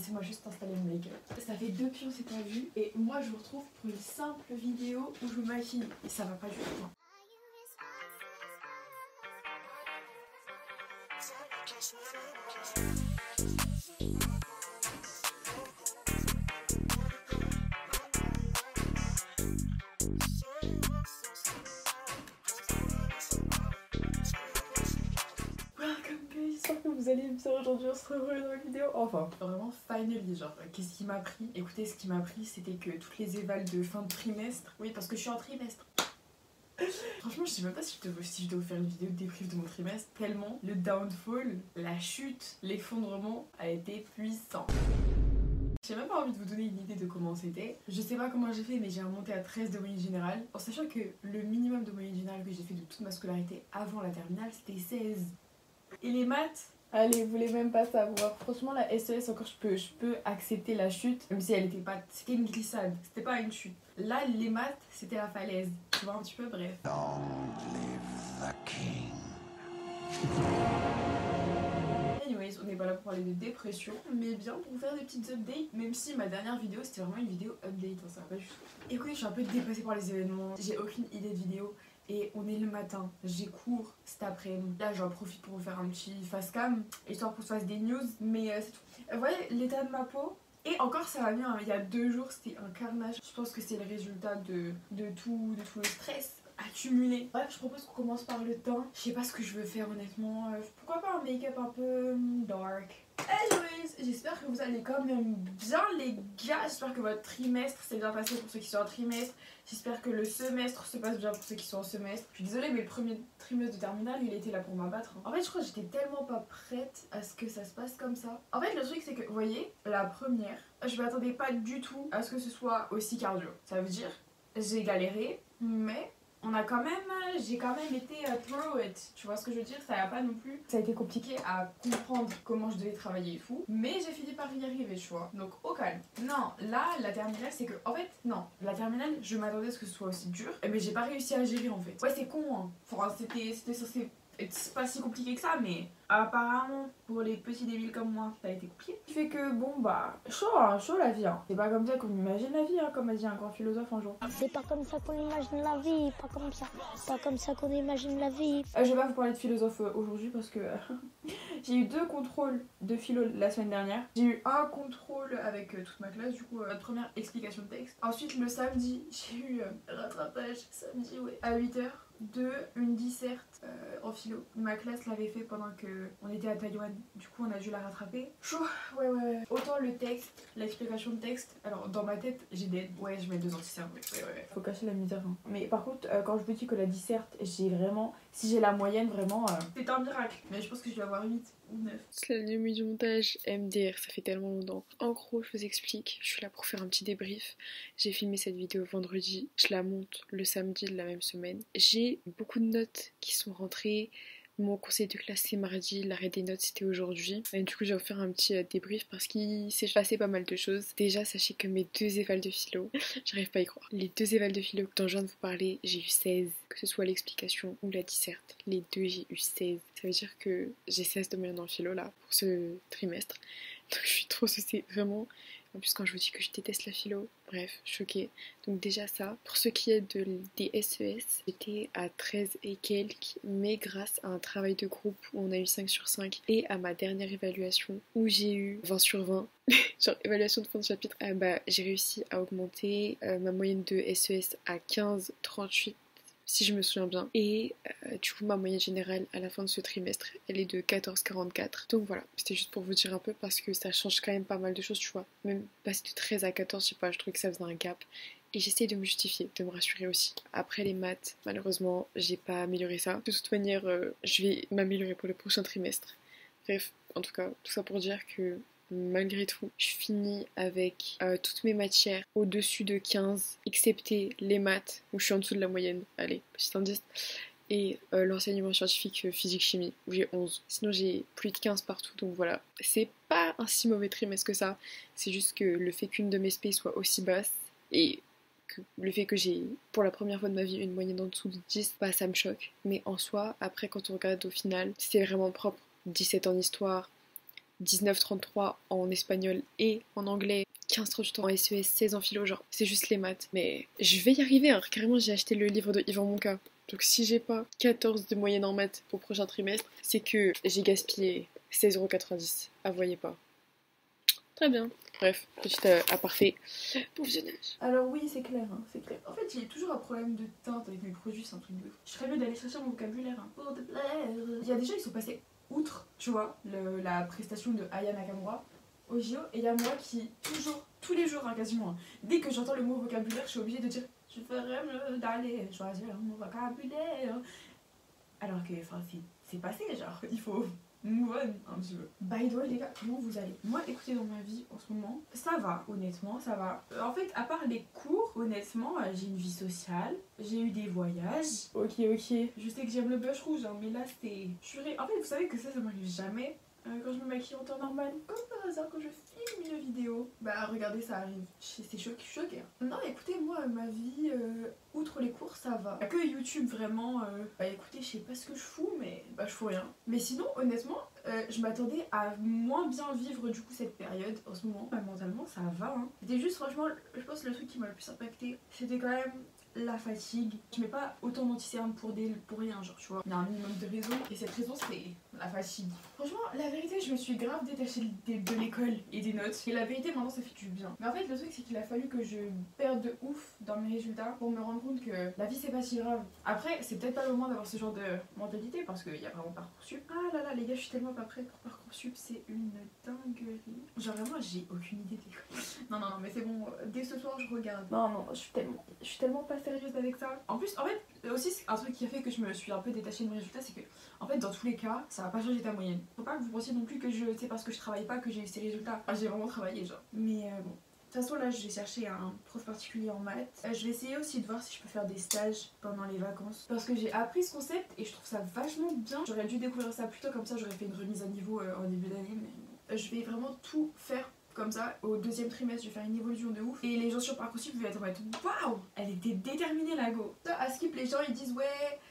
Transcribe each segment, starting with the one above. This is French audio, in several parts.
laissez-moi juste installer mon make-up. Ça fait 2 pieds on s'est pas vu et moi je vous retrouve pour une simple vidéo où je me maquille et ça va pas du tout. J'espère que vous allez me faire aujourd'hui, on se revoit dans la vidéo. Enfin, vraiment finally, genre, qu'est-ce qui m'a pris? Écoutez, ce qui m'a pris, c'était que toutes les évals de fin de trimestre, oui, parce que je suis en trimestre. Franchement, je sais même pas si je dois vous faire une vidéo de débrief de mon trimestre, tellement le downfall, la chute, l'effondrement a été puissant. J'ai même pas envie de vous donner une idée de comment c'était. Je sais pas comment j'ai fait, mais j'ai remonté à 13 de moyenne générale, en sachant que le minimum de moyenne générale que j'ai fait de toute ma scolarité avant la terminale, c'était 16. Et les maths, allez, vous voulez même pas savoir. Franchement, la SES, encore, je peux accepter la chute, même si elle était pas. C'était une glissade, c'était pas une chute. Là, les maths, c'était la falaise. Tu vois un petit peu, bref. Long live the king. Anyways, on n'est pas là pour parler de dépression, mais bien pour faire des petites updates, même si ma dernière vidéo, c'était vraiment une vidéo update, hein, ça va pas du tout. Écoutez, je suis un peu dépassée par les événements, j'ai aucune idée de vidéo. Et on est le matin, j'ai cours cet après-midi. Là j'en profite pour vous faire un petit face cam, histoire qu'on se fasse des news, mais c'est tout. Vous voyez l'état de ma peau? Et encore ça va bien, hein. Il y a 2 jours c'était un carnage. Je pense que c'est le résultat de tout le stress accumulé. Bref, je propose qu'on commence par le teint. Je sais pas ce que je veux faire honnêtement. Pourquoi pas un make-up un peu dark? Anyways, j'espère que vous allez quand même bien les gars. J'espère que votre trimestre s'est bien passé pour ceux qui sont en trimestre. J'espère que le semestre se passe bien pour ceux qui sont en semestre. Je suis désolée mais le premier trimestre de terminale il était là pour m'abattre. En fait je crois que j'étais tellement pas prête à ce que ça se passe comme ça. En fait le truc c'est que vous voyez la première, je m'attendais pas du tout à ce que ce soit aussi cardio. Ça veut dire j'ai galéré mais j'ai quand même été through it, tu vois ce que je veux dire, ça a pas non plus, ça a été compliqué à comprendre comment je devais travailler et tout, mais j'ai fini par y arriver, tu vois, donc au calme. Non, là, la terminale, c'est que, en fait, non, la terminale, je m'attendais à ce que ce soit aussi dur, mais j'ai pas réussi à gérer en fait. Ouais, c'est con, hein, enfin, c'était censé être pas si compliqué que ça, mais apparemment, pour les petits débiles comme moi, ça a été compliqué. Ce qui fait que, bon, bah, chaud, hein, chaud la vie, hein. C'est pas comme ça qu'on imagine la vie, hein, comme a dit un grand philosophe un jour. C'est pas comme ça qu'on imagine la vie, pas comme ça qu'on imagine la vie. Je vais pas vous parler de philosophe aujourd'hui parce que j'ai eu 2 contrôles de philo la semaine dernière. J'ai eu un contrôle avec toute ma classe, du coup, notre première explication de texte. Ensuite, le samedi, j'ai eu rattrapage, samedi, ouais, à 8h. Une disserte en philo. Ma classe l'avait fait pendant que on était à Taïwan, du coup on a dû la rattraper. Chaud, ouais. Autant le texte, l'explication de texte, alors dans ma tête j'ai des... Ouais, je mets 2 anticerves, ouais. Faut cacher la misère. Hein. Mais par contre, quand je vous dis que la disserte, j'ai vraiment... Si j'ai la moyenne, vraiment... C'est un miracle. Mais je pense que je vais avoir 8 ou 9. C'est la nuit du montage MDR, ça fait tellement longtemps. En gros, je vous explique, je suis là pour faire un petit débrief. J'ai filmé cette vidéo vendredi, je la monte le samedi de la même semaine. J'ai beaucoup de notes qui sont rentrées. Mon conseil de classe c'est mardi, l'arrêt des notes c'était aujourd'hui. Et du coup je vais vous faire un petit débrief parce qu'il s'est passé pas mal de choses. Déjà sachez que mes 2 évals de philo, j'arrive pas à y croire. Les 2 évals de philo dont je viens de vous parler, j'ai eu 16. Que ce soit l'explication ou la disserte, les 2 j'ai eu 16. Ça veut dire que j'ai 16 de moyenne dans le philo là pour ce trimestre. Donc je suis trop saucée, vraiment. En plus quand je vous dis que je déteste la philo, bref, choquée. Donc déjà ça, pour ce qui est des SES, j'étais à 13 et quelques, mais grâce à un travail de groupe où on a eu 5 sur 5 et à ma dernière évaluation où j'ai eu 20 sur 20, genre évaluation de fin de chapitre, j'ai réussi à augmenter ma moyenne de SES à 15,38 si je me souviens bien. Et du coup ma moyenne générale à la fin de ce trimestre elle est de 14,44. Donc voilà, c'était juste pour vous dire un peu parce que ça change quand même pas mal de choses, tu vois. Même passer de 13 à 14, je sais pas, je trouvais que ça faisait un gap. Et j'essaie de me justifier, de me rassurer aussi. Après les maths, malheureusement, j'ai pas amélioré ça. De toute manière, je vais m'améliorer pour le prochain trimestre. Bref, en tout cas, tout ça pour dire que malgré tout, je finis avec toutes mes matières au-dessus de 15, excepté les maths, où je suis en dessous de la moyenne. Allez, petit indice. Et l'enseignement scientifique physique-chimie, où j'ai 11. Sinon, j'ai plus de 15 partout, donc voilà. C'est pas un si mauvais trimestre que ça. C'est juste que le fait qu'une de mes spé soit aussi basse, et le fait que j'ai pour la première fois de ma vie une moyenne en dessous de 10, bah ça me choque. Mais en soi, après quand on regarde au final, c'était vraiment propre. 17 en histoire, 19-33 en espagnol et en anglais, 15-38 en SES, 16 en philo, genre c'est juste les maths. Mais je vais y arriver, hein. Carrément j'ai acheté le livre de Yvan Monca. Donc si j'ai pas 14 de moyenne en maths au prochain trimestre, c'est que j'ai gaspillé 16,90€. Ah, voyez pas. Très bien. Bref, petit aparté pour visionnage. Alors oui, c'est clair, hein, c'est clair. En fait, j'ai toujours un problème de teinte avec mes produits, c'est un truc de ouf. Je serais mieux d'aller chercher mon vocabulaire, hein. Pour te plaire. Il y a des gens qui sont passés outre, tu vois, la prestation de Aya Nakamura au JO, et il y a moi qui, toujours, tous les jours, hein, quasiment, hein, dès que j'entends le mot vocabulaire, je suis obligée de dire je ferais mieux d'aller choisir mon vocabulaire. Alors que, enfin, c'est passé, genre, il faut move on un petit peu. By the way, les gars, comment vous allez? Moi, écoutez, dans ma vie en ce moment, ça va, honnêtement, ça va. En fait, à part les cours, honnêtement, j'ai une vie sociale, j'ai eu des voyages. Ok, je sais que j'aime le blush rouge, hein, mais là, c'était. En fait, vous savez que ça m'arrive jamais. Quand je me maquille en temps normal, comme par hasard, quand je filme une vidéo, bah regardez, ça arrive. C'est choqué. Non, écoutez, moi, ma vie, outre les cours, ça va. Que YouTube, vraiment, bah écoutez, je sais pas ce que je fous, mais bah je fous rien. Mais sinon, honnêtement, je m'attendais à moins bien vivre du coup cette période en ce moment. Bah, mentalement, ça va, hein. C'était juste, franchement, je pense que le truc qui m'a le plus impacté, c'était quand même la fatigue. Je mets pas autant d'anticerne pour rien, genre, tu vois. Il y a un minimum de raison, et cette raison, c'est la fatigue. Franchement, la vérité, je me suis grave détachée de l'école et des notes. Et la vérité, maintenant, ça fait du bien. Mais en fait, le truc, c'est qu'il a fallu que je perde de ouf dans mes résultats pour me rendre compte que la vie, c'est pas si grave. Après, c'est peut-être pas le moment d'avoir ce genre de mentalité, parce qu'il y a vraiment Parcoursup. Ah là là, les gars, je suis tellement pas prête pour Parcoursup, c'est une dinguerie. Genre, vraiment, j'ai aucune idée de l'école. Non, mais c'est bon, dès ce soir, je regarde. Non, je suis tellement pas sérieuse avec ça. En plus, en fait, aussi, un truc qui a fait que je me suis un peu détachée de mes résultats, c'est que, en fait, dans tous les cas, ça va pas changer ta moyenne. Faut pas que vous pensiez non plus que c'est parce que je travaille pas que j'ai eu ces résultats. Enfin, j'ai vraiment travaillé, genre. Mais bon. De toute façon, là, je vais chercher un prof particulier en maths. Je vais essayer aussi de voir si je peux faire des stages pendant les vacances. Parce que j'ai appris ce concept et je trouve ça vachement bien. J'aurais dû découvrir ça plus tôt, comme ça j'aurais fait une remise à niveau en début d'année. Mais je vais vraiment tout faire comme ça. Au deuxième trimestre, je vais faire une évolution de ouf. Et les gens sur Parcoursup vont être en mode waouh, elle était déterminée la go. À Skip, les gens ils disent ouais,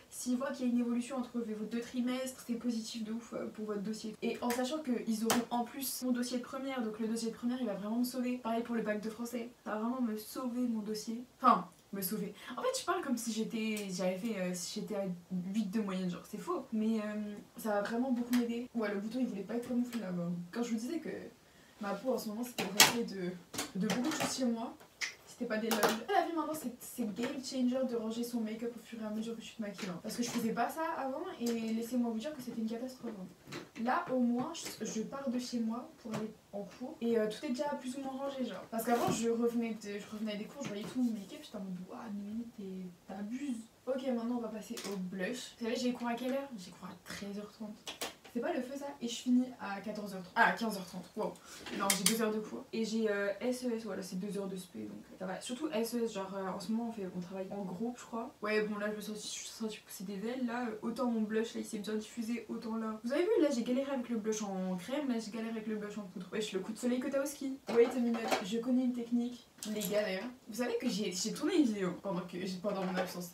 s'ils voient qu'il y a une évolution entre vos 2 trimestres, c'est positif de ouf pour votre dossier. Et en sachant qu'ils auront en plus mon dossier de première, donc le dossier de première il va vraiment me sauver. Pareil pour le bac de français, ça va vraiment me sauver mon dossier. Enfin, me sauver. En fait, je parle comme si j'étais à 8 de moyenne, genre c'est faux. Mais ça va vraiment beaucoup m'aider. Ouais, le bouton il voulait pas être remonflé là-bas. Quand je vous disais que ma peau en ce moment c'était le reflet de beaucoup de choses chez moi. C'était pas des logs. La vie maintenant c'est game changer de ranger son make-up au fur et à mesure que tu te maquilles. Parce que je faisais pas ça avant et laissez-moi vous dire que c'était une catastrophe. Là au moins je pars de chez moi pour aller en cours et tout est déjà plus ou moins rangé genre. Parce qu'avant je revenais des cours, je voyais tout mon make-up, j'étais en mode ouah mais t'abuses. Ok, maintenant on va passer au blush. Vous savez j'ai cours à quelle heure? J'ai cours à 13h30. C'est pas le feu ça? Et je finis à 14h30. Ah, 15h30. Wow. Non, j'ai 2 heures de cours. Et j'ai SES, voilà, c'est 2 heures de spé donc ça va. Surtout SES, genre en ce moment on travaille en groupe, je crois. Ouais, bon là je me suis senti pousser des ailes. Là, autant mon blush là il s'est bien diffusé, autant là. Vous avez vu, là j'ai galéré avec le blush en crème, là j'ai galéré avec le blush en poudre. Wesh, le coup de soleil que t'as au ski. Wait a minute, je connais une technique. Les gars d'ailleurs. Vous savez que j'ai tourné une vidéo pendant mon absence.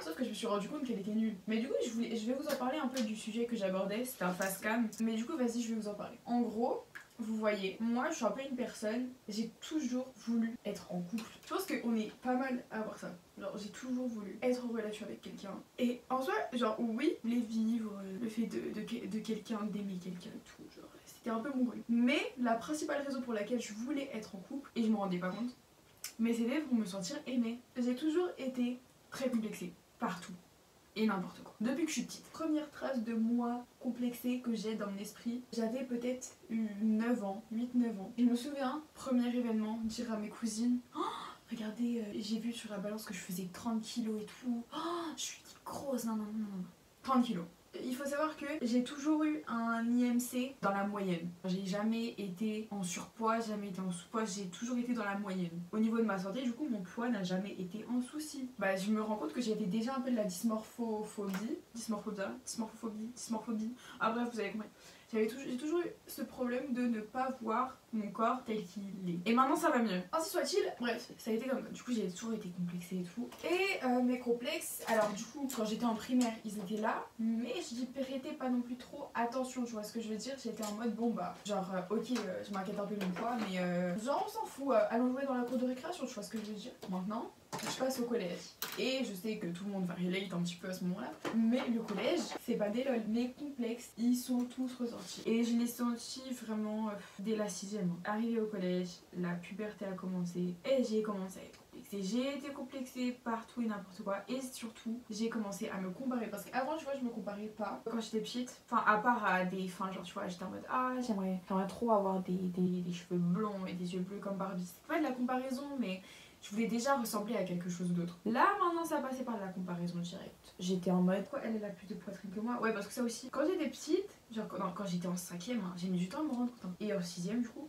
Sauf que je me suis rendu compte qu'elle était nulle. Mais du coup, je vais vous en parler un peu du sujet que j'abordais. C'était un fast cam. Mais du coup, vas-y, je vais vous en parler. En gros, vous voyez, moi, je suis un peu une personne. J'ai toujours voulu être en couple. Je pense qu'on est pas mal à avoir ça. Genre, j'ai toujours voulu être en relation avec quelqu'un. Et en soi, genre, oui, les vivre, le fait de quelqu'un, d'aimer quelqu'un et tout, genre, c'était un peu mon truc. Mais la principale raison pour laquelle je voulais être en couple, et je m'en rendais pas compte, mais c'était pour me sentir aimée. J'ai toujours été très complexée. Partout et n'importe quoi. Depuis que je suis petite. Première trace de moi complexée que j'ai dans mon esprit, j'avais peut-être eu 9 ans, 8-9 ans. Je me souviens, premier événement, dire à mes cousines oh, regardez, j'ai vu sur la balance que je faisais 30 kilos et tout. Oh, je suis grosse, non. 30 kilos. Il faut savoir que j'ai toujours eu un IMC dans la moyenne. J'ai jamais été en surpoids, jamais été en sous-poids, j'ai toujours été dans la moyenne. Au niveau de ma santé, du coup, mon poids n'a jamais été en souci. Bah, je me rends compte que j'avais déjà un peu de la dysmorphophobie. Ah bref, vous avez compris. J'ai toujours eu ce problème de ne pas voir mon corps tel qu'il est. Et maintenant ça va mieux. Ainsi soit-il, bref, ça a été comme ça. Du coup j'ai toujours été complexée et tout. Et mes complexes, alors du coup quand j'étais en primaire ils étaient là, mais j'y prêtais pas non plus trop attention, tu vois ce que je veux dire. J'étais en mode bon bah genre ok je m'inquiète un peu de mon poids mais genre on s'en fout, allons jouer dans la cour de récréation, tu vois ce que je veux dire. Maintenant je passe au collège et je sais que tout le monde va relate un petit peu à ce moment là, mais le collège c'est pas des lol, mes complexes ils sont tous ressortis et je les senti vraiment dès la 6ème. Arrivé au collège, la puberté a commencé et j'ai commencé à être complexée. J'ai été complexée par tout et n'importe quoi et surtout j'ai commencé à me comparer parce qu'avant tu vois je me comparais pas quand j'étais petite, enfin à part à des fins genre tu vois j'étais en mode ah j'aimerais trop avoir des cheveux blonds et des yeux bleus comme Barbie. C'est pas de la comparaison mais je voulais déjà ressembler à quelque chose d'autre. Là maintenant ça passait par la comparaison directe. J'étais en mode quoi elle a plus de poitrine que moi. Ouais parce que ça aussi quand j'étais petite, genre quand j'étais en 5ème hein, j'ai mis du temps à me rendre compte hein. Et en 6ème du coup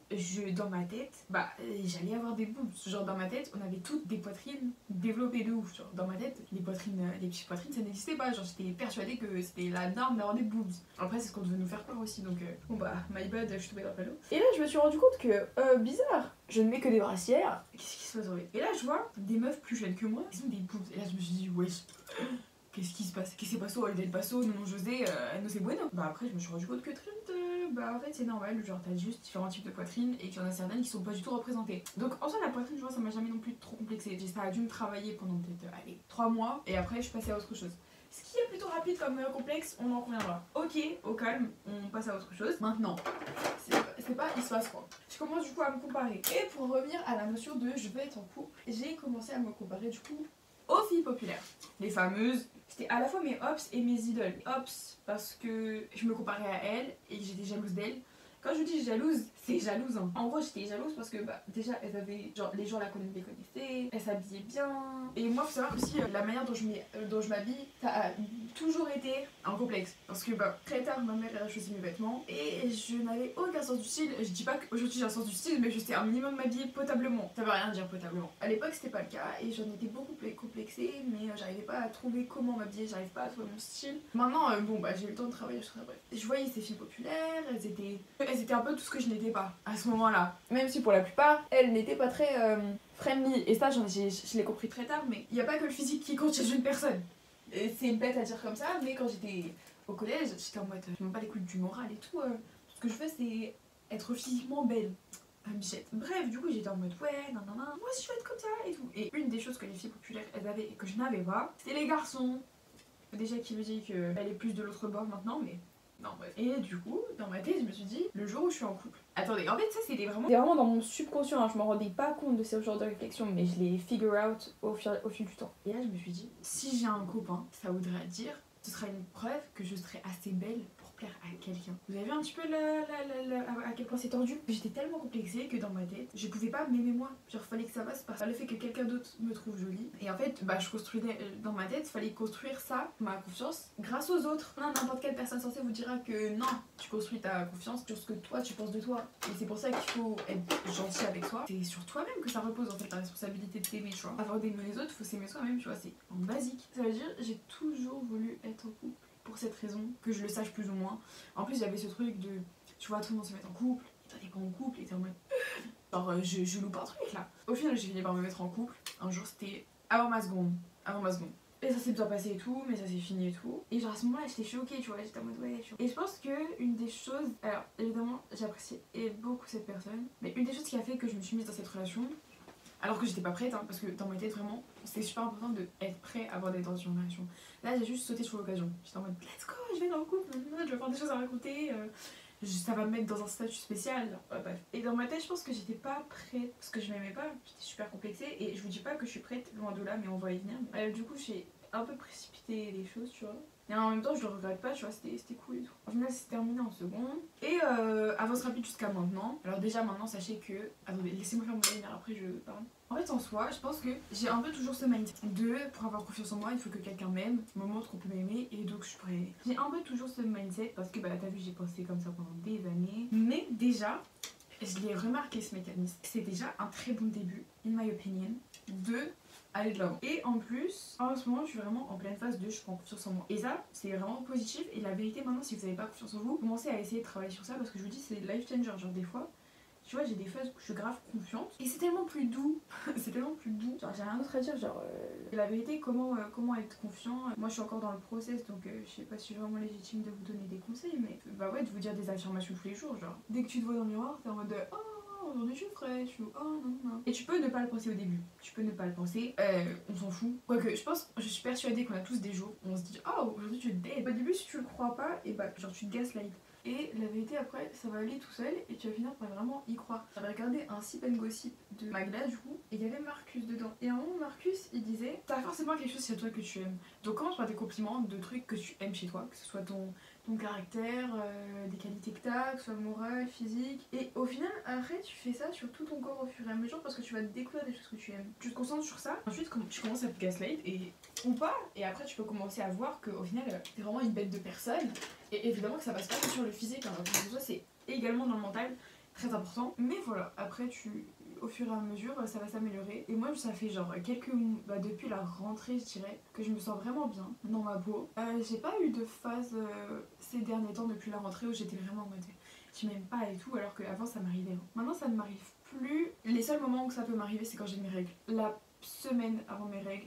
dans ma tête bah j'allais avoir des boobs. Genre dans ma tête on avait toutes des poitrines développées de ouf. Genre dans ma tête les petites poitrines ça n'existait pas. Genre j'étais persuadée que c'était la norme d'avoir des boobs. Après c'est ce qu'on devait nous faire peur aussi donc bon bah my bad je suis tombée dans le panneau. Et là je me suis rendu compte que bizarre, je ne mets que des brassières. Qu'est-ce qui se passe? Et là je vois des meufs plus jeunes que moi qui ont des boobs. Et là je me suis dit wesh, qu'est-ce qui se passe? Qu'est-ce qui se passe? Oh, del paso, non José, no c'est bueno. Bah après je me suis rendu compte que très vite, bah en fait c'est normal, genre t'as juste différents types de poitrine et qu'il y en a certaines qui sont pas du tout représentées. Donc en soi la poitrine je vois ça m'a jamais non plus trop complexé. Ça a dû me travailler pendant peut-être 3 mois et après je suis passée à autre chose. Ce qui est plutôt rapide comme complexe, on en conviendra. Ok, au calme, on passe à autre chose. Maintenant, c'est pas il se passe quoi. Je commence du coup à me comparer. Et pour revenir à la notion de je veux être en couple, j'ai commencé à me comparer du coup aux filles populaires. Les fameuses, c'était à la fois mes hops et mes idoles. Hops parce que je me comparais à elles et que j'étais jalouse d'elles. Quand je dis jalouse, c'est jalouse hein. En gros j'étais jalouse parce que bah déjà elles avaient, genre les gens la connaissaient, elles s'habillaient bien. Et moi faut savoir aussi la manière dont je m'habille, ça a toujours été un complexe. Parce que bah très tard ma mère a choisi mes vêtements et je n'avais aucun sens du style. Je dis pas qu'aujourd'hui j'ai un sens du style mais je sais un minimum m'habiller potablement. Ça veut rien dire potablement. À l'époque c'était pas le cas et j'en étais beaucoup complexée mais j'arrivais pas à trouver comment m'habiller, j'arrive pas à trouver mon style. Maintenant bon bah j'ai eu le temps de travailler sur ça bref. Je voyais ces filles populaires, elles étaient un peu tout ce que je n'étais pas à ce moment-là. Même si pour la plupart, elles n'étaient pas très friendly. Et ça, je l'ai compris très tard, mais il n'y a pas que le physique qui compte chez une personne. C'est bête à dire comme ça, mais quand j'étais au collège, j'étais en mode, je m'en bats les couilles du moral et tout. Ce que je fais, c'est être physiquement belle. Bichette. Bref, du coup, j'étais en mode, ouais, non, moi aussi je veux être comme ça et tout. Et une des choses que les filles populaires, elles avaient et que je n'avais pas, c'était les garçons. Déjà, qui me dit qu'elle est plus de l'autre bord maintenant, mais... Non bref. Et du coup, dans ma tête, je me suis dit, le jour où je suis en couple. Attendez, en fait ça c'était vraiment dans mon subconscient, hein. Je m'en rendais pas compte de ce genre de réflexion, mais je l'ai figure out au fil du temps. Et là je me suis dit, si j'ai un copain, ça voudrait dire, ce sera une preuve que je serai assez belle pour plaire à quelqu'un. Vous avez vu un petit peu à quel point c'est tordu? J'étais tellement complexée que dans ma tête, je pouvais pas m'aimer moi. Genre fallait que ça passe par le fait que quelqu'un d'autre me trouve jolie. Et en fait, bah je construisais dans ma tête, fallait construire ça, ma confiance, grâce aux autres. N'importe quelle personne censée vous dira que non, tu construis ta confiance sur ce que toi tu penses de toi. Et c'est pour ça qu'il faut être gentil avec soi. C'est sur toi-même que ça repose en fait la responsabilité de t'aimer, tu vois. Avant d'aimer les autres, faut s'aimer soi-même, tu vois, c'est en basique. Ça veut dire, j'ai toujours voulu être en couple. Pour cette raison, que je le sache plus ou moins. En plus, il y avait ce truc de, tu vois, tout le monde se met en couple, et toi t'es pas en couple, et t'es en mode, genre, je loupe un truc là. Au final, j'ai fini par me mettre en couple. Un jour, c'était avant ma seconde. Et ça s'est bien passé et tout, mais ça s'est fini et tout. Et genre à ce moment-là, j'étais choquée, tu vois, j'étais en mode ouais. Et je pense que une des choses, alors évidemment, j'apprécie beaucoup cette personne, mais une des choses qui a fait que je me suis mise dans cette relation, alors que j'étais pas prête, hein, parce que dans ma tête vraiment, c'est super important d'être prêt avant d'être dans une relation. Là j'ai juste sauté sur l'occasion. J'étais en mode let's go, je vais être dans le couple, je vais avoir des choses à raconter, ça va me mettre dans un statut spécial. Bref. Et dans ma tête je pense que j'étais pas prête, parce que je m'aimais pas, j'étais super complexée, et je vous dis pas que je suis prête, loin de là, mais on va y venir. Du coup j'ai un peu précipité les choses, tu vois. Et en même temps, je le regrette pas, tu vois, c'était cool et tout. Au final, c'est terminé en seconde. Et avance rapide jusqu'à maintenant. Alors, déjà, maintenant, sachez que. Attendez, laissez-moi faire mon lumière, après je parle. En fait, en soi, je pense que j'ai un peu toujours ce mindset de pour avoir confiance en moi, il faut que quelqu'un m'aime, me montre qu'on peut m'aimer, et donc je suis prête. J'ai un peu toujours ce mindset parce que, bah, t'as vu, j'ai pensé comme ça pendant des années. Mais déjà, je l'ai remarqué ce mécanisme. C'est déjà un très bon début, in my opinion, de aller de l'avant. Et en plus, en ce moment, je suis vraiment en pleine phase de je prends confiance en moi. Et ça, c'est vraiment positif. Et la vérité, maintenant, si vous n'avez pas confiance en vous, commencez à essayer de travailler sur ça parce que je vous dis, c'est life changer. Genre, des fois, tu vois, j'ai des phases où je suis grave confiante et c'est tellement plus doux. C'est tellement plus doux. Genre, j'ai rien d'autre à dire. Genre, la vérité, comment être confiant. Moi, je suis encore dans le process donc je sais pas si je suis vraiment légitime de vous donner des conseils, mais bah ouais, de vous dire des affirmations tous les jours. Genre, dès que tu te vois dans le miroir, t'es en mode oh, aujourd'hui je suis fraîche ou oh non, non. Et tu peux ne pas le penser au début. Tu peux ne pas le penser. On s'en fout. Quoique, je suis persuadée qu'on a tous des jours où on se dit oh, aujourd'hui tu es dead. Au début, si tu le crois pas, et bah, genre, tu te gaslight. Et la vérité après ça va aller tout seul et tu vas finir par vraiment y croire. J'avais regardé un Sip and Gossip de Magda du coup et il y avait Marcus dedans. Et à un moment Marcus il disait t'as forcément quelque chose chez toi que tu aimes. Donc commence par des compliments de trucs que tu aimes chez toi, que ce soit ton caractère, des qualités que t'as, que ce soit morale, physique. Et au final après tu fais ça sur tout ton corps au fur et à mesure parce que tu vas découvrir des choses que tu aimes. Tu te concentres sur ça, ensuite tu commences à te gaslight et ou pas, et après tu peux commencer à voir qu'au final t'es vraiment une bête de personne. Et évidemment que ça passe pas que sur le physique, hein, ça c'est également dans le mental, très important. Mais voilà, après au fur et à mesure ça va s'améliorer. Et moi ça fait genre depuis la rentrée je dirais que je me sens vraiment bien dans ma peau. J'ai pas eu de phase ces derniers temps depuis la rentrée où j'étais vraiment en mode tu m'aimes pas et tout, alors qu'avant ça m'arrivait. Hein. Maintenant ça ne m'arrive plus. Les seuls moments où ça peut m'arriver c'est quand j'ai mes règles. La semaine avant mes règles.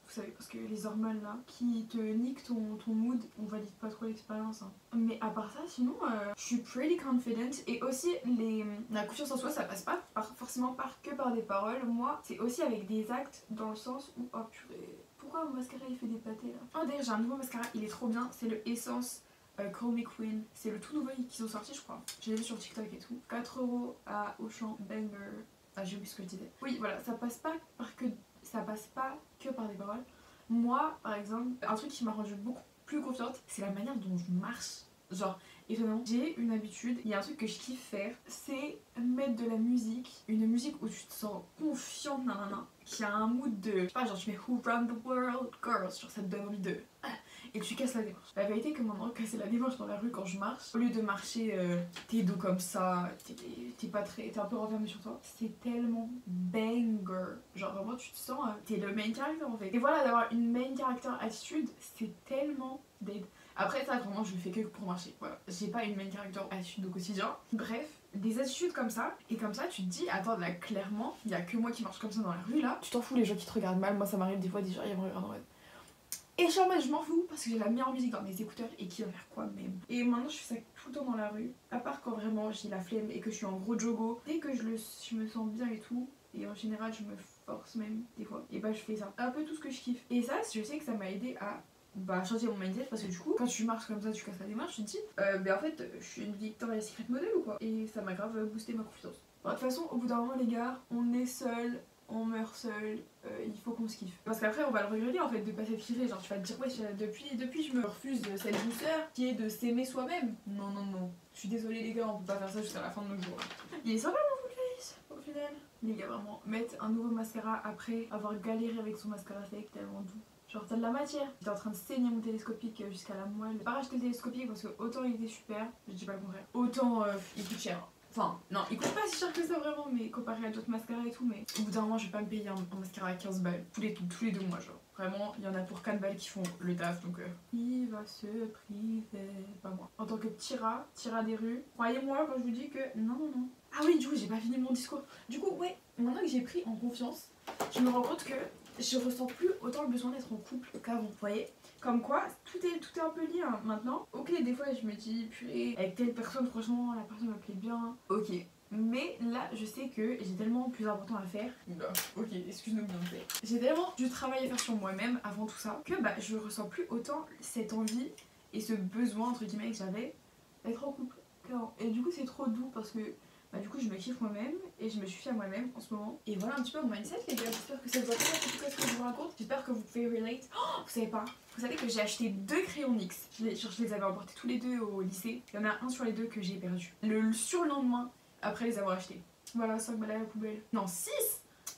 Vous savez, parce que les hormones là, qui te niquent ton mood, on valide pas trop l'expérience. Hein. Mais à part ça, sinon, je suis pretty confident. Et aussi, la confiance en soi, ça passe pas forcément que par des paroles. Moi, c'est aussi avec des actes, dans le sens où, oh purée, pourquoi mon mascara il fait des pâtés là? Oh d'ailleurs, j'ai un nouveau mascara, il est trop bien, c'est le Essence Call Me Queen. C'est le tout nouveau qu'ils ont sorti, je crois. J'ai vu sur TikTok et tout. 4€ à Auchan, banger. Ah, j'ai oublié ce que je disais. Oui, voilà, ça passe pas que par des paroles. Moi, par exemple, un truc qui m'a rendue beaucoup plus confiante, c'est la manière dont je marche. Genre, étonnamment, j'ai une habitude, il y a un truc que je kiffe faire, c'est mettre de la musique, une musique où tu te sens confiante, nanana, qui a un mood de, je sais pas, genre tu mets Who Run the World Girls, genre ça te donne envie de... Et tu casses la démarche. La vérité que maintenant, casser la démarche dans la rue quand je marche, au lieu de marcher t'es dos comme ça, t'es un peu renfermé sur toi, c'est tellement banger. Genre vraiment tu te sens, t'es le main character en fait. Et voilà, d'avoir une main character attitude, c'est tellement dead. Après ça vraiment je le fais que pour marcher. Voilà, j'ai pas une main character attitude au quotidien. Bref, des attitudes comme ça, et comme ça tu te dis, attends là clairement, il y a que moi qui marche comme ça dans la rue là. Tu t'en fous les gens qui te regardent mal, moi ça m'arrive des fois des gens ils me regardent en mode. Et je suis en mode je m'en fous parce que j'ai la meilleure musique dans mes écouteurs et qui va faire quoi même. Et maintenant je fais ça tout le temps dans la rue, à part quand vraiment j'ai la flemme et que je suis en gros jogo. Dès que je me sens bien et tout, et en général je me force même des fois, et bah je fais ça. Un peu tout ce que je kiffe. Et ça je sais que ça m'a aidé à changer mon mindset parce que du coup quand tu marches comme ça, tu casses la démarche, tu te dis en fait je suis une Victoria's Secret model ou quoi. Et ça m'a grave boosté ma confiance. De toute façon au bout d'un moment les gars, on est seul. On meurt seul, il faut qu'on se kiffe. Parce qu'après on va le regretter en fait de pas s'être kiffé. Genre tu vas te dire ouais depuis je me refuse de cette douceur qui est de s'aimer soi-même. Non non non. Je suis désolée les gars, on peut pas faire ça jusqu'à la fin de nos jours. Il est sympa mon full face au final. Les gars vraiment, mettre un nouveau mascara après avoir galéré avec son mascara fake tellement doux. Genre t'as de la matière. J'étais en train de saigner mon télescopique jusqu'à la moelle. J'ai pas racheté le télescopique parce que autant il était super, je dis pas le contraire. Autant il coûte cher. Enfin, non, il coûte pas si cher que ça vraiment, mais comparé à d'autres mascaras et tout, mais au bout d'un moment, je vais pas me payer un mascara à 15 balles tous les 2 mois, genre. Vraiment, il y en a pour 4 balles qui font le taf, donc il va se priver, pas moi. En tant que petit rat des rues, croyez-moi quand je vous dis que non, non, non. Ah oui, du coup, j'ai pas fini mon discours. Du coup, ouais, maintenant que j'ai pris en confiance, je me rends compte que je ressens plus autant le besoin d'être en couple qu'avant, vous voyez. Comme quoi, tout est un peu lié hein, maintenant. Ok, des fois je me dis, purée, avec telle personne, franchement, la personne me plaît bien. Ok. Mais là, je sais que j'ai tellement plus important à faire. Ok, excuse-nous bien fait. J'ai tellement du travail à faire sur moi-même avant tout ça que je ressens plus autant cette envie et ce besoin, entre guillemets, que j'avais d'être en couple qu'avant. Et du coup, c'est trop doux parce que du coup je me kiffe moi-même et je me suffis à moi-même en ce moment. Et voilà un petit peu mon mindset les gars, j'espère que ça vous intéresse en tout cas ce que je vous raconte. J'espère que vous pouvez relate. Oh, vous savez pas, vous savez que j'ai acheté 2 crayons NYX. Je les avais emportés tous les 2 au lycée. Il y en a un sur les 2 que j'ai perdu. Le surlendemain après les avoir achetés. Voilà, 5 balles à la poubelle. Non, 6.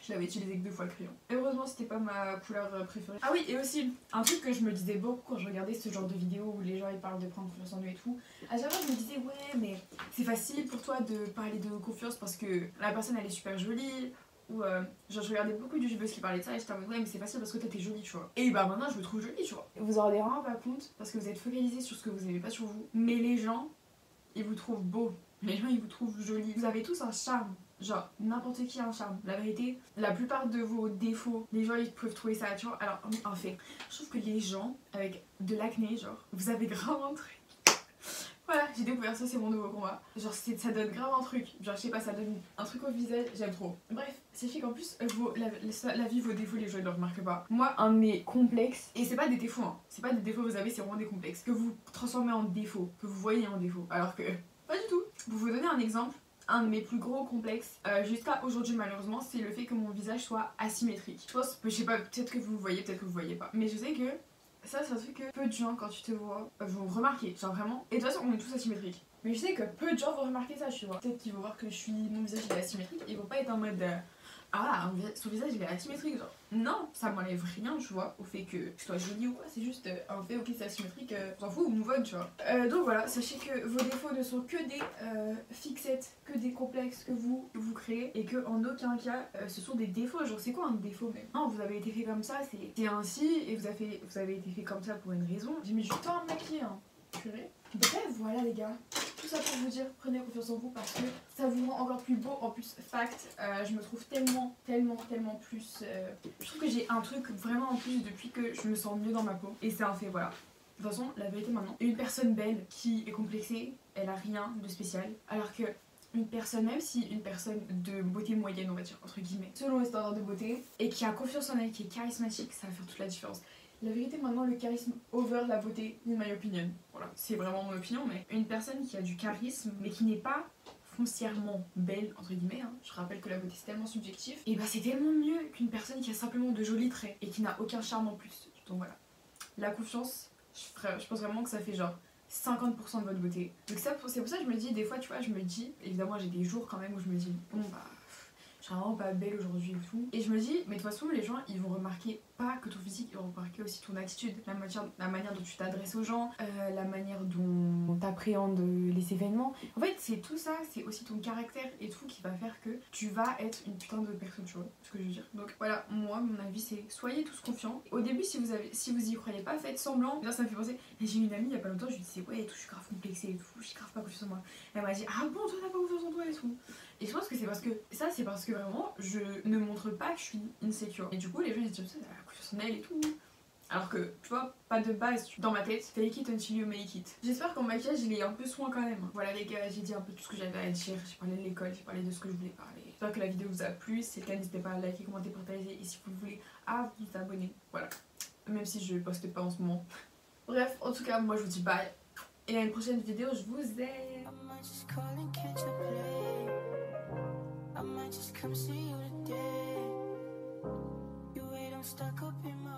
Je l'avais utilisé que 2 fois le crayon. Heureusement c'était pas ma couleur préférée. Ah oui, et aussi un truc que je me disais beaucoup quand je regardais ce genre de vidéos où les gens ils parlent de prendre confiance en eux et tout. À chaque fois je me disais ouais mais c'est facile pour toi de parler de confiance parce que la personne elle est super jolie où genre je regardais beaucoup de youtubeuses qui parlaient de ça et j'étais en mode ouais mais c'est facile parce que toi t'es jolie tu vois. Et bah maintenant je me trouve jolie tu vois. Vous en rendez vraiment pas compte parce que vous êtes focalisé sur ce que vous aimez pas sur vous. Mais les gens ils vous trouvent beau. Les gens ils vous trouvent jolie. Vous avez tous un charme. Genre n'importe qui a un charme. La vérité, la plupart de vos défauts, les gens ils peuvent trouver ça tu vois. Alors en fait, je trouve que les gens avec de l'acné genre, vous avez grave un truc. Voilà, j'ai découvert ça, c'est mon nouveau combat. Genre ça donne grave un truc. Genre je sais pas, ça donne un truc au visage, j'aime trop. Bref, c'est fait qu'en plus, la vie, vos défauts, les gens ils le remarquent pas. Moi, un de mes complexes, et c'est pas des défauts, hein. C'est pas des défauts que vous avez, c'est vraiment des complexes. Que vous transformez en défaut, que vous voyez en défaut. Alors que, pas du tout. Pour vous donner un exemple, un de mes plus gros complexes jusqu'à aujourd'hui malheureusement, c'est le fait que mon visage soit asymétrique. Je sais pas, peut-être que vous le voyez, peut-être que vous le voyez pas. Mais je sais que ça, c'est un truc que peu de gens, quand tu te vois, vont remarquer. Genre vraiment. Et de toute façon, on est tous asymétriques. Mais je sais que peu de gens vont remarquer ça, tu vois. Peut-être qu'ils vont voir que mon visage il est asymétrique. Ils vont pas être en mode ah, son visage il est asymétrique. Genre, non, ça m'enlève rien, tu vois, au fait que je sois jolie ou quoi. C'est juste un fait, ok, c'est asymétrique, on s'en fout, move on, tu vois. Donc voilà, sachez que vos défauts ne sont que des fixettes, que des complexes que vous créez. Et que en aucun cas, ce sont des défauts. Genre, c'est quoi un défaut même? Non, vous avez été fait comme ça, c'est ainsi. Et vous avez été fait comme ça pour une raison. J'ai mis du temps à me maquiller, hein. Purée. Bref, voilà les gars. Tout ça pour vous dire, prenez confiance en vous parce que ça vous rend encore plus beau. En plus, fact, je me trouve tellement plus... Je trouve que j'ai un truc vraiment en plus depuis que je me sens mieux dans ma peau. Et c'est un fait, voilà. De toute façon, la vérité maintenant, une personne belle qui est complexée, elle a rien de spécial. Alors que une personne, même si une personne de beauté moyenne, on va dire, entre guillemets, selon les standards de beauté, et qui a confiance en elle, qui est charismatique, ça va faire toute la différence. La vérité maintenant, le charisme over la beauté, in my opinion. Voilà, c'est vraiment mon opinion, mais une personne qui a du charisme, mais qui n'est pas foncièrement belle, entre guillemets, hein. Je rappelle que la beauté c'est tellement subjectif, et bah c'est tellement mieux qu'une personne qui a simplement de jolis traits et qui n'a aucun charme en plus. Donc voilà. La confiance, je pense vraiment que ça fait genre 50% de votre beauté. Donc c'est pour ça que je me dis, des fois tu vois, je me dis, évidemment j'ai des jours quand même où je me dis, bon bah... je suis vraiment pas belle aujourd'hui et tout. Et je me dis, mais de toute façon, les gens ils vont remarquer pas que ton physique, ils vont remarquer aussi ton attitude, la manière dont tu t'adresses aux gens, la manière dont t'appréhendes les événements. En fait, c'est tout ça, c'est aussi ton caractère et tout qui va faire que tu vas être une putain de personne, tu vois ce que je veux dire. Donc voilà, moi, mon avis, c'est soyez tous confiants. Au début, si vous y croyez pas, faites semblant. Là, ça me fait penser, j'ai une amie il y a pas longtemps, je lui disais, ouais, et tout, je suis grave complexée et tout, j'ai grave pas confiance en moi. Elle m'a dit, ah bon, toi, t'as pas confiance en toi et tout. Et je pense que c'est parce que vraiment je ne montre pas que je suis insecure. Et du coup les gens ils se disent ça, elle a confiance en elle et tout. Alors que tu vois, pas de base dans ma tête, fake it until you make it. J'espère qu'en maquillage il est un peu soin quand même. Voilà les gars, j'ai dit un peu tout ce que j'avais à dire. J'ai parlé de l'école, j'ai parlé de ce que je voulais parler. J'espère que la vidéo vous a plu. Si c'est le cas, n'hésitez pas à liker, commenter, partager. Et si vous voulez, à vous abonner. Voilà. Même si je poste pas en ce moment. Bref, en tout cas, moi je vous dis bye. Et à une prochaine vidéo, je vous aime. I might just come see you today. You ain't stuck up in my